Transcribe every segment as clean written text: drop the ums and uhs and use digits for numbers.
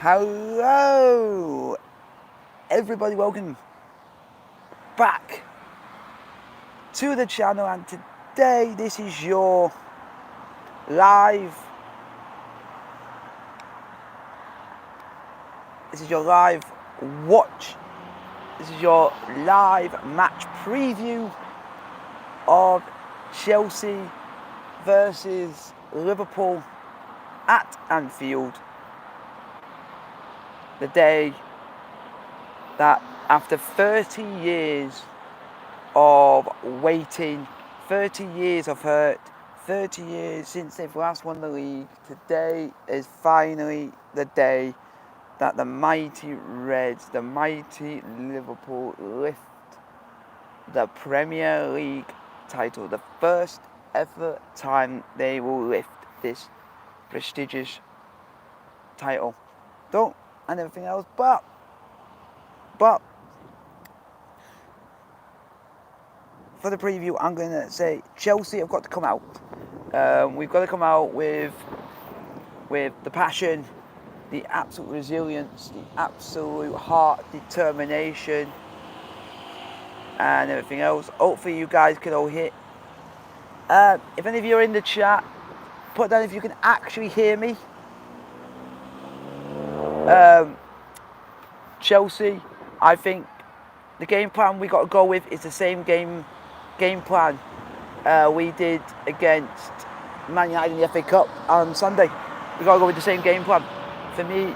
Hello, everybody. Welcome back to the channel, and today this is your live. Watch. This is your live match preview of Chelsea versus Liverpool at Anfield. The day that, after 30 years of waiting, 30 years of hurt, 30 years since they've last won the league, today is finally the day that the mighty Reds, the mighty Liverpool, lift the Premier League title. The first ever time they will lift this prestigious title. And everything else, but for the preview, I'm going to say Chelsea have got to come out. We've got to come out with the passion, the absolute resilience, the absolute heart, determination, and everything else. Hopefully you guys can all hit. If any of you are in the chat, put down if you can actually hear me. Chelsea, I think the game plan we got to go with is the same game plan we did against Man United in the FA Cup on Sunday. We got to go with the same game plan. For me,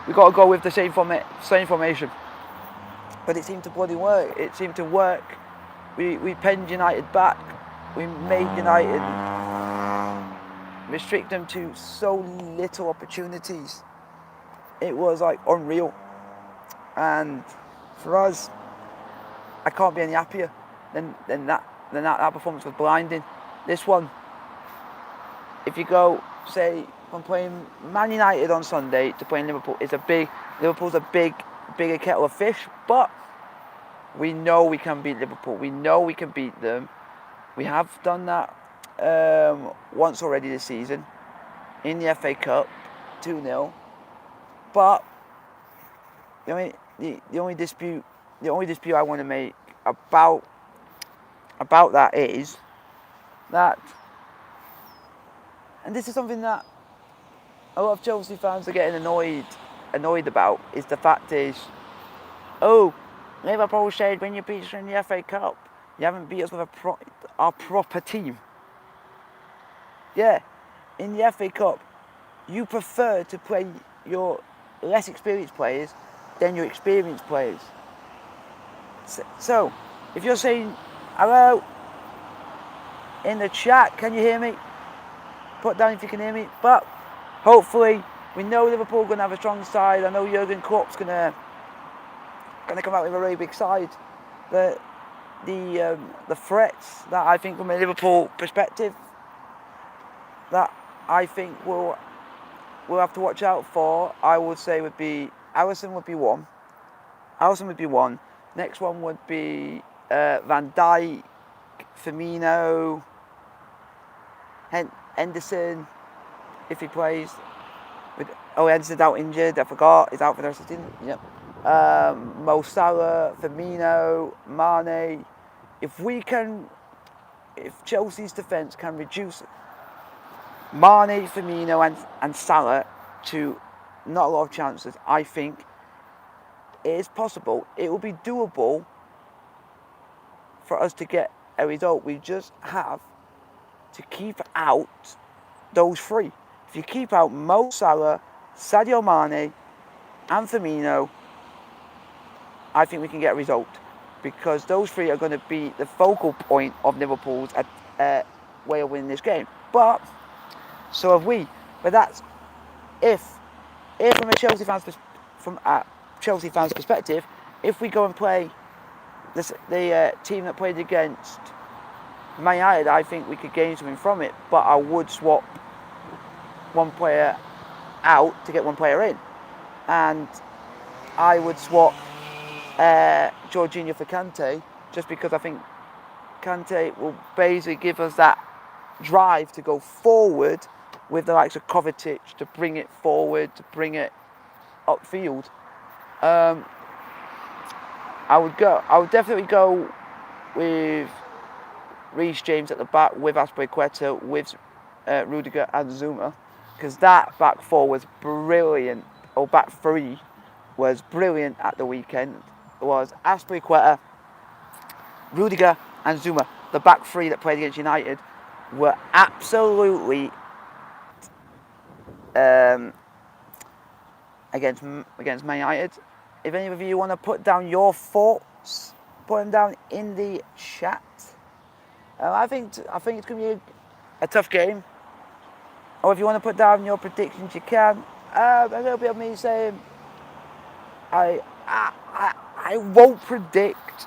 we got to go with the same formation. But it seemed to bloody work. It seemed to work. We penned United back. We made United restrict them to so little opportunities. It was like unreal. And for us, I can't be any happier than that performance was blinding. This one, if you go, say, from playing Man United on Sunday to playing Liverpool, Liverpool's a bigger kettle of fish, but we know we can beat Liverpool. We know we can beat them. We have done that once already this season in the FA Cup, 2-0. But the only dispute I want to make about that is that, and this is something that a lot of Chelsea fans are getting annoyed about, is the fact is, Liverpool said when you beat us in the FA Cup, you haven't beat us with our proper team. Yeah, in the FA Cup, you prefer to play your less experienced players than your experienced players. So, if you're saying, hello, in the chat, can you hear me? Put down if you can hear me. But hopefully, we know Liverpool are going to have a strong side. I know Jurgen Klopp's going to come out with a really big side. The threats that I think from a Liverpool perspective that I think we'll have to watch out for, I would say, would be Alisson would be one. Next one would be Van Dijk, Firmino, Henderson, if he plays. Henderson's out injured, I forgot. He's out for the rest of the season. Yep. Mo Salah, Firmino, Mane. If Chelsea's defence can reduce Mane, Firmino and Salah to not a lot of chances, I think it is possible. It will be doable for us to get a result. We just have to keep out those three. If you keep out Mo Salah, Sadio Mane and Firmino, I think we can get a result, because those three are going to be the focal point of Liverpool's way of winning this game. But so have we. But that's if from a Chelsea fan's perspective, if we go and play the team that played against Man United, I think we could gain something from it. But I would swap one player out to get one player in, and I would swap Jorginho for Kante, just because I think Kante will basically give us that drive to go forward with the likes of Kovacic to bring it forward, to bring it upfield. I would definitely go with Reece James at the back, with Azpilicueta, with Rudiger and Zuma, because that back four was brilliant, or back three was brilliant at the weekend. It was Azpilicueta, Rudiger and Zuma. The back three that played against United were absolutely against Man United. If any of you want to put down your thoughts, put them down in the chat. I think it's going to be a tough game. Or if you want to put down your predictions, you can. A little bit of me saying I won't predict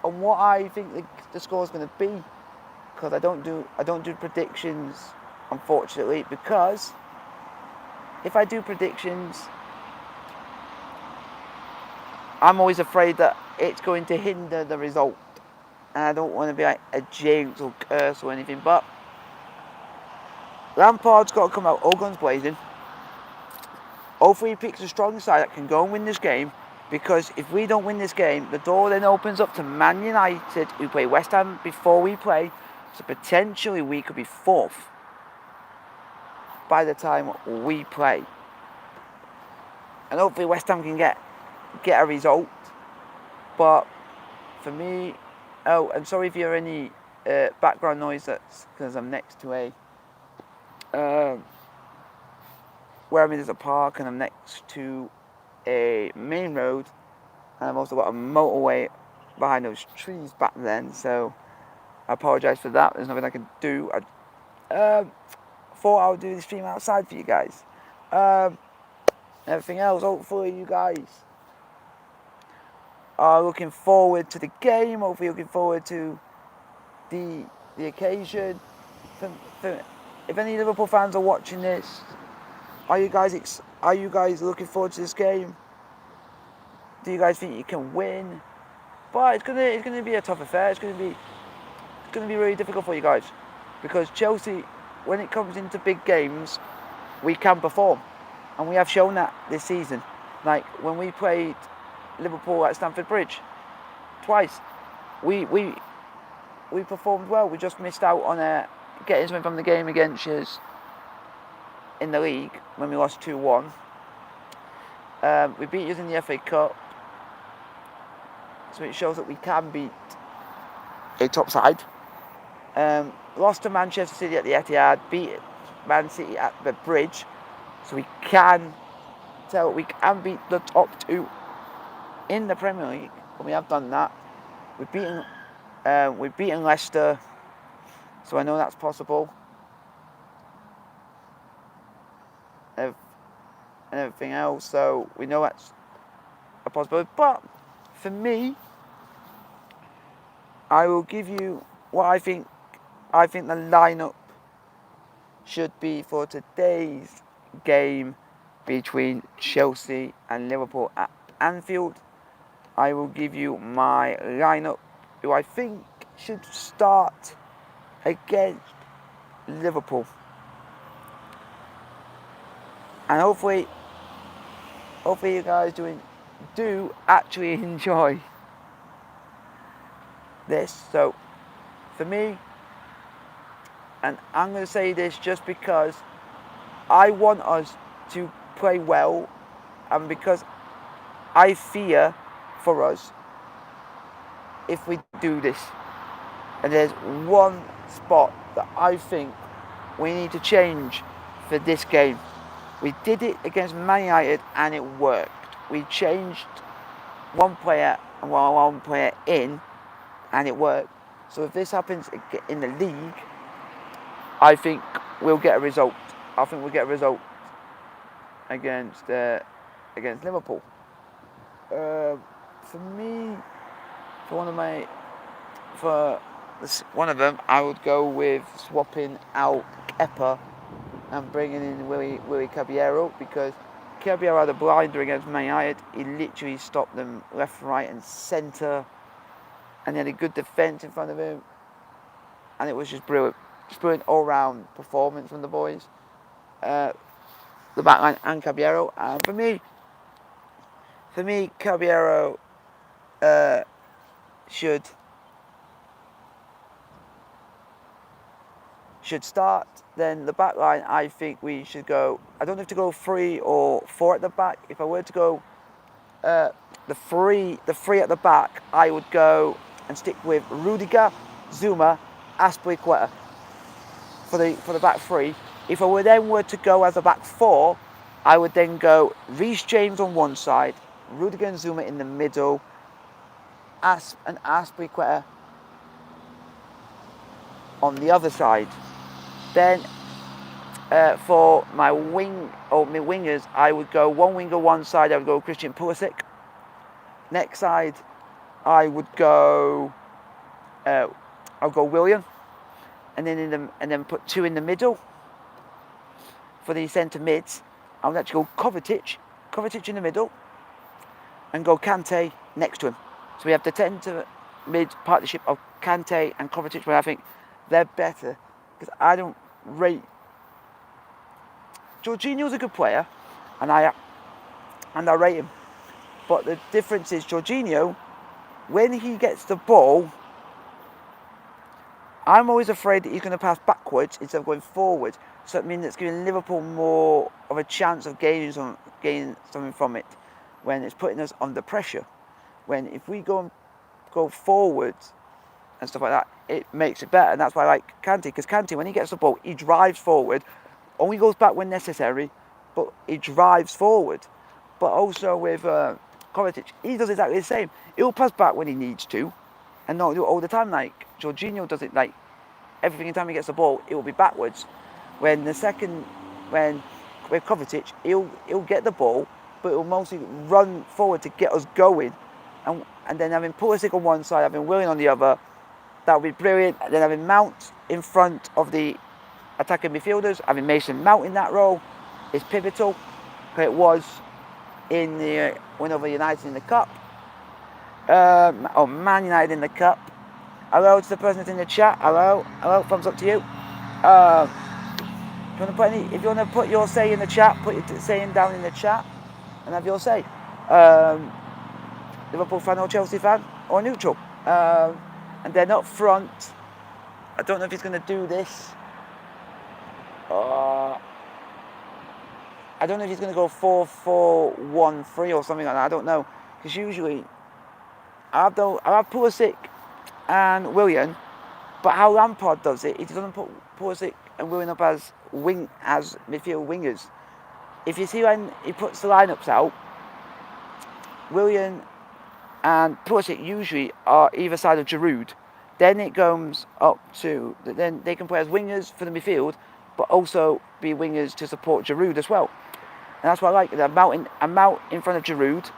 on what I think the score is going to be, because I don't do predictions, unfortunately, because if I do predictions, I'm always afraid that it's going to hinder the result, and I don't want to be like a jinx or curse or anything. But Lampard's got to come out all guns blazing. Hopefully he picks a strong side that can go and win this game, because if we don't win this game, the door then opens up to Man United, who play West Ham before we play, so potentially we could be fourth by the time we play. And hopefully West Ham can get a result. But for me, oh, and sorry if you hear any background noise, that's because I'm next to where I'm in is a park, and I'm next to a main road, and I've also got a motorway behind those trees back then, so I apologise for that. There's nothing I can do. I thought I would do the stream outside for you guys. Everything else, hopefully you guys are looking forward to the game, hopefully looking forward to the occasion. If any Liverpool fans are watching this, are you guys looking forward to this game? Do you guys think you can win? But it's gonna be a tough affair. It's gonna be really difficult for you guys, because Chelsea, when it comes into big games, we can perform, and we have shown that this season. Like when we played Liverpool at Stamford Bridge twice, we performed well. We just missed out on getting something from the game against us in the league when we lost 2-1. We beat us in the FA Cup, so it shows that we can beat a top side. Lost to Manchester City at the Etihad, beat Man City at the Bridge, so we can beat the top two in the Premier League, and we have done that. We've beaten Leicester, so I know that's possible. And everything else, so we know that's a possibility. But for me, I will give you what I think the lineup should be for today's game between Chelsea and Liverpool at Anfield. I will give you my lineup, who I think should start against Liverpool. And hopefully you guys do actually enjoy this. So for me, and I'm going to say this just because I want us to play well, and because I fear for us if we do this. And there's one spot that I think we need to change for this game. We did it against Man United and it worked. We changed one player in and it worked. So if this happens in the league, I think we'll get a result. I think we'll get a result against Liverpool. For me, for one of them, I would go with swapping out Kepa and bringing in Willy Caballero, because Caballero had a blinder against Man United. He literally stopped them left, right and centre, and he had a good defence in front of him, and it was just brilliant. Just brilliant all-round performance from the boys. the back line and Caballero. And for me, Caballero should start. Then the back line, I think we should go. I don't have to go 3 or 4 at the back. If I were to go the three at the back, I would go and stick with Rudiger, Zuma, Azpilicueta for the back 3. If I were to go as a back 4, I would then go Reece James on one side, Rudiger and Zuma in the middle, and Azpilicueta on the other side. Then for my wingers, I would go one winger one side. I would go Christian Pulisic. Next side, I would go. I'll go Willian, and then put 2 in the middle. For the centre mids, I would actually go Kovacic in the middle, and go Kante next to him. So we have the centre mid partnership of Kante and Kovacic, where I think they're better because I don't rate. Jorginho's a good player, and I rate him. But the difference is Jorginho, when he gets the ball, I'm always afraid that he's going to pass backwards instead of going forward. So it means it's giving Liverpool more of a chance of gaining something from it when it's putting us under pressure. When if we go forward and stuff like that, it makes it better. And that's why I like Kante, because Kante, when he gets the ball, he drives forward, only goes back when necessary, but he drives forward. But also with Kovacic, he does exactly the same. He'll pass back when he needs to, and not do it all the time. Like Jorginho does it, like every time he gets the ball, it will be backwards. When with Kovacic, he'll get the ball, but he'll mostly run forward to get us going, and then having Pulisic on one side, having Willian on the other, that would be brilliant. And then having Mount in front of the attacking midfielders, having Mason Mount in that role is pivotal. It was in the win over United in the Cup. Man United in the Cup. Hello to the person that's in the chat. Hello, thumbs up to you. If you want to put your say in the chat, put your saying down in the chat and have your say. Liverpool fan or Chelsea fan or neutral. And then up front, I don't know if he's going to do this. I don't know if he's going to go 4-4-1-3 or something like that. I don't know, because usually I have Pulisic and Willian, but how Lampard does it, he doesn't put Pulisic and Willian up as midfield wingers. If you see when he puts the lineups out, Willian and Pulisic usually are either side of Giroud. Then it goes up to, then they can play as wingers for the midfield, but also be wingers to support Giroud as well. And that's what I like. I'm Mount in front of Giroud.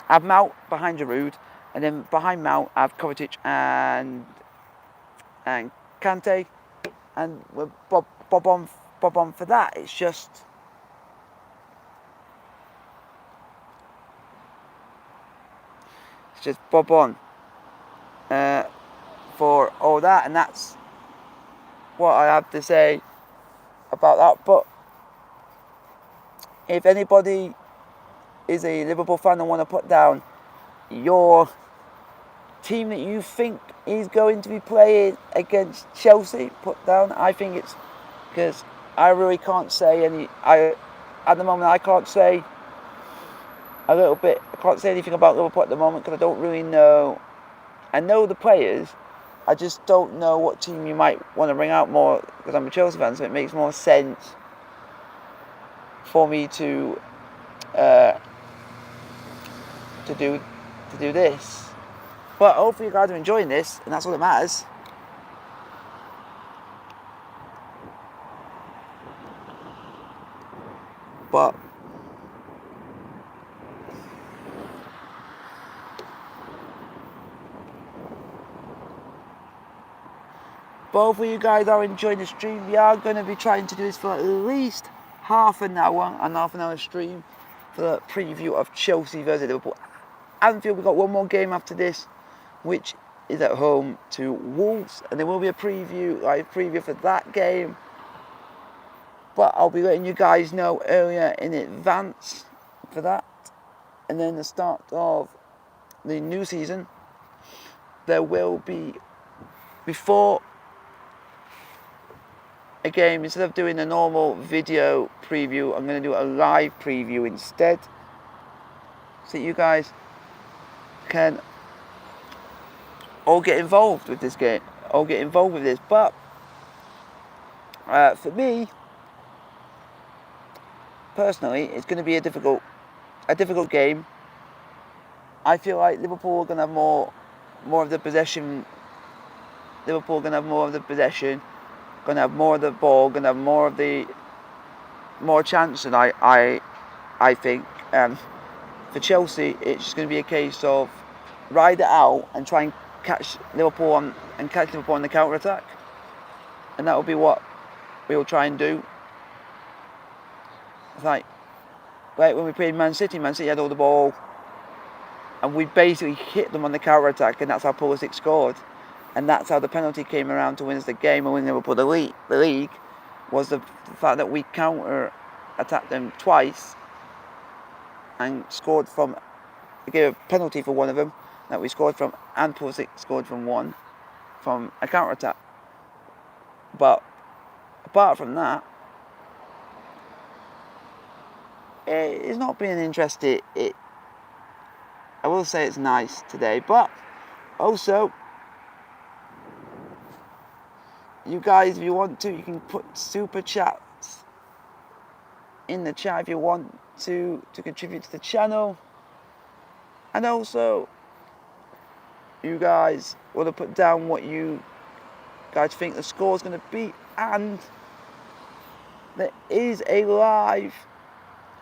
I have Mount behind Giroud, and then behind Mount I have Kovacic and Kante, and we'll bob on for that. It's just bob on for all that, and that's what I have to say about that. But if anybody is a Liverpool fan and want to put down your team that you think is going to be playing against Chelsea, put down. I think it's because I really can't say any. At the moment I can't say anything about Liverpool at the moment because I don't really know. I know the players. I just don't know what team you might want to bring out more because I'm a Chelsea fan, so it makes more sense for me to do this. But hopefully you guys are enjoying this, and that's all that matters. But hopefully you guys are enjoying the stream. We are going to be trying to do this for at least half an hour stream for the preview of Chelsea versus Liverpool. Anfield, we've got one more game after this, which is at home to Wolves, and there will be a live preview for that game. But I'll be letting you guys know earlier in advance for that. And then the start of the new season, there will be, before a game, instead of doing a normal video preview, I'm going to do a live preview instead, so you guys can all get involved with this game, all get involved with this. But for me personally, it's going to be a difficult game. I feel like Liverpool are going to have more of the possession. Liverpool are going to have more of the possession, going to have more of the ball, going to have more chance than I think. For Chelsea, it's just going to be a case of ride it out and try and catch Liverpool on the counter attack, and that will be what we'll try and do. It's like when we played Man City had all the ball, and we basically hit them on the counter attack, and that's how Pulisic scored, and that's how the penalty came around to win us the game and win Liverpool the league, was the fact that we counter attacked them twice and scored from. We gave a penalty for one of them that we scored from, and Pulisic scored from a counter attack. But apart from that, it's not been interesting. I will say it's nice today, but also, you guys, if you want to, you can put super chats in the chat if you want to contribute to the channel. And also, you guys want to put down what you guys think the score is going to be. And there is a live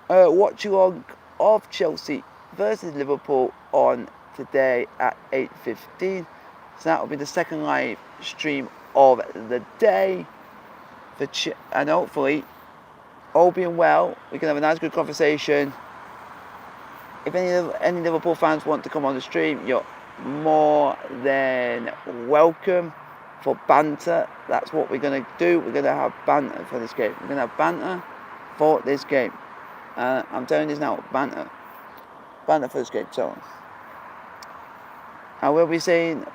watch-along of Chelsea versus Liverpool on today at 8:15. So that will be the second live stream of the day. And hopefully, all being well, we can have a nice, good conversation. If any Liverpool fans want to come on the stream, you're more than welcome for banter. That's what we're going to do. We're going to have banter for this game. We're going to have banter for this game. I'm telling you this now, banter for this game. So I will be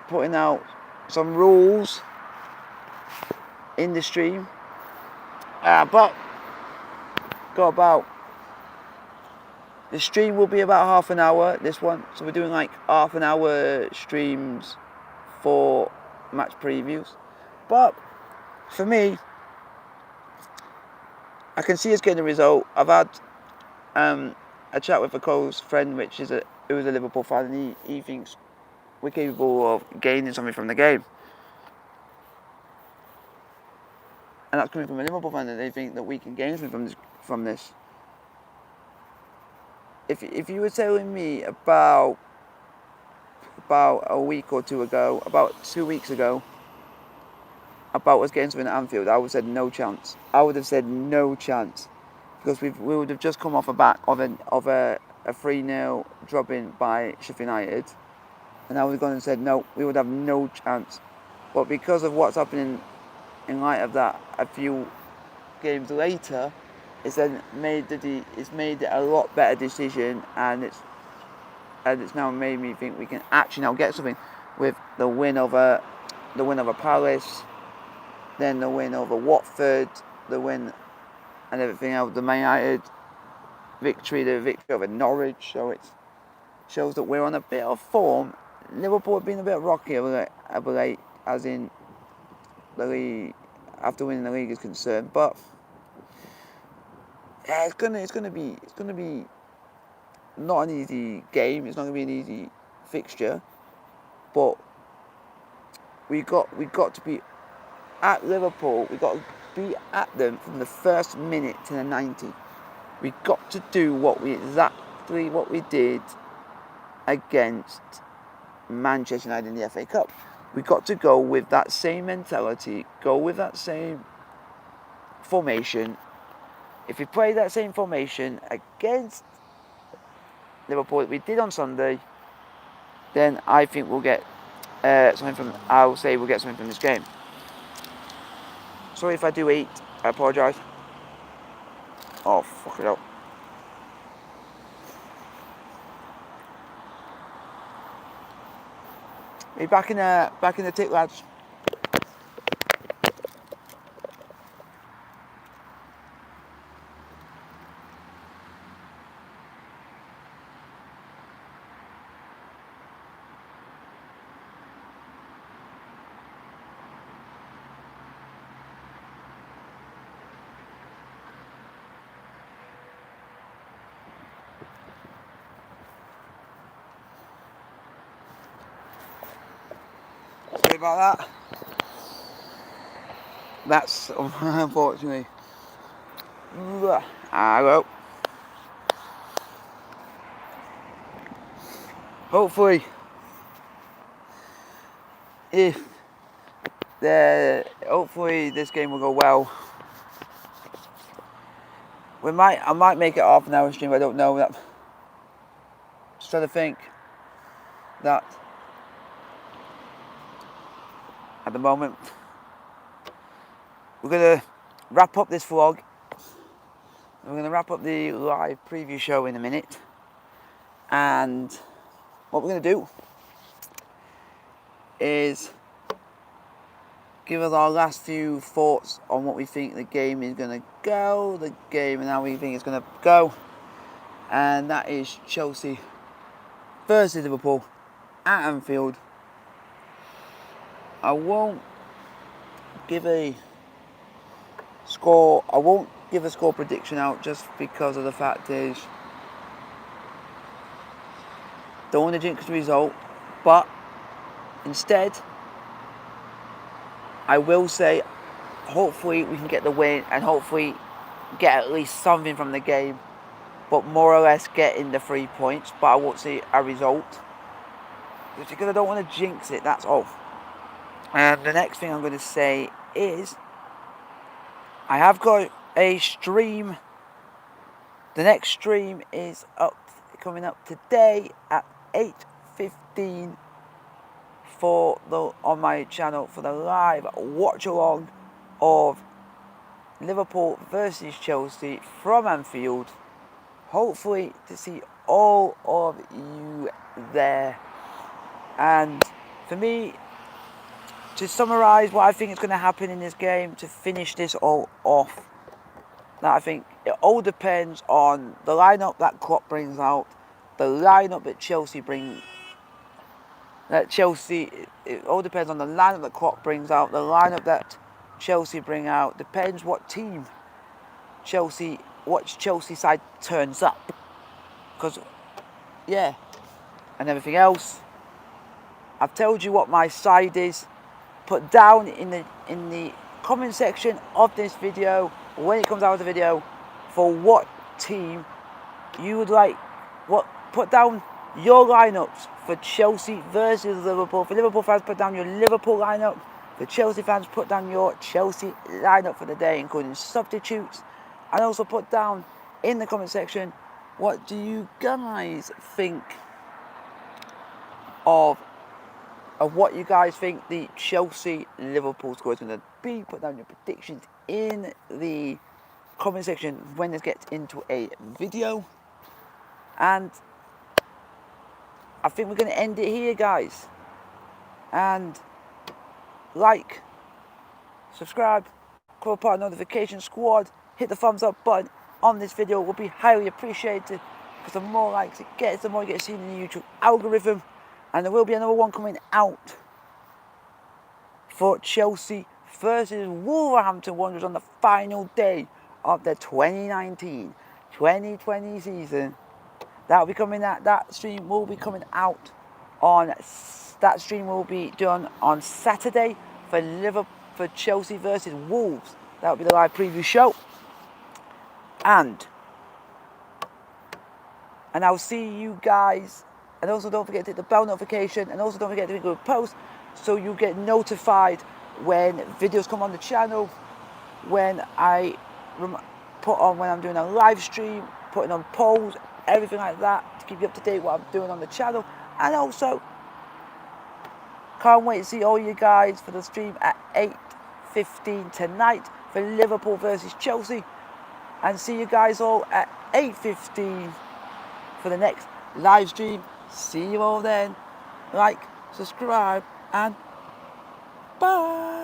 putting out some rules in the stream. But the stream will be about half an hour, this one. So we're doing like half an hour streams for match previews. But for me, I can see us getting a result. I've had a chat with a close friend, who is a Liverpool fan, and he thinks we're capable of gaining something from the game. And that's coming from a Liverpool fan, that they think that we can gain something from this. If you were telling me about a week or two ago, about 2 weeks ago, about us getting something at Anfield, I would have said no chance. Because we would have just come off the back of a 3-0 drubbing by Sheffield United, and I would have gone and said no, we would have no chance. But because of what's happening in light of that, a few games later, it's then made it a lot better decision, and it's now made me think we can actually now get something with the win over Palace, then the win over Watford, the win and everything else, the Man United victory, the victory over Norwich. So it shows that we're on a bit of form. Liverpool have been a bit rocky of late, as in the league, after winning the league is concerned, but yeah, it's gonna be not an easy game. It's not gonna be an easy fixture, but we got to be at Liverpool. We got to be at them from the first minute to the 90. We got to do exactly what we did against Manchester United in the FA Cup. We got to go with that same mentality, go with that same formation. If we play that same formation against Liverpool that we did on Sunday, then I think we'll get something from this game. Sorry if I do eat, I apologise. Oh, fuck it up. Be back in the tick, lads. Sorry about that. That's unfortunately. Well, hopefully, hopefully this game will go well. I might make it half an hour stream. I don't know. Just trying to think that at the moment we're gonna wrap up this vlog. We're gonna wrap up the live preview show in a minute, and what we're gonna do is give us our last few thoughts on what we think the game is gonna go, and how we think it's gonna go, and that is Chelsea versus Liverpool at Anfield. I won't give a score. I won't give a score prediction out just because of the fact is don't want to jinx the result, but instead I will say hopefully we can get the win and hopefully get at least something from the game, but more or less getting the 3 points, but I won't see a result just because I don't want to jinx it, that's all. And the next thing I'm going to say is I have got a stream. The next stream is coming up today at 8:15 on my channel for the live watch along of Liverpool versus Chelsea from Anfield. Hopefully to see all of you there. And for me, to summarise what I think is going to happen in this game, to finish this all off, that I think it all depends on the lineup that Klopp brings out, the lineup that Chelsea bring. It all depends on the lineup that Klopp brings out, the lineup that Chelsea bring out. Depends what Chelsea side turns up. Because, yeah, and everything else. I've told you what my side is. Put down in the comment section of this video, when it comes out of the video, for what team you would like. Put down your lineups for Chelsea versus Liverpool. For Liverpool fans, put down your Liverpool lineup. For Chelsea fans, put down your Chelsea lineup for the day, including substitutes. And also put down in the comment section, what do you guys think of what you guys think the Chelsea-Liverpool score is going to be. Put down your predictions in the comment section when this gets into a video. And I think we're going to end it here, guys. And like, subscribe, become a part of the notification squad, hit the thumbs up button on this video. It will be highly appreciated, because the more likes it gets, the more you get seen in the YouTube algorithm. And there will be another one coming out for Chelsea versus Wolverhampton Wanderers on the final day of the 2019-2020 season. That will be coming out. That stream will be coming out on. That stream will be done on Saturday for Chelsea versus Wolves. That will be the live preview show. And I'll see you guys. And also don't forget to hit the bell notification, and also don't forget to go post so you get notified when videos come on the channel, when I'm doing a live stream, putting on polls, everything like that, to keep you up to date what I'm doing on the channel. And also, can't wait to see all you guys for the stream at 8:15 tonight for Liverpool versus Chelsea. and see you guys all at 8:15 for the next live stream. See you all then. Like, subscribe, and bye.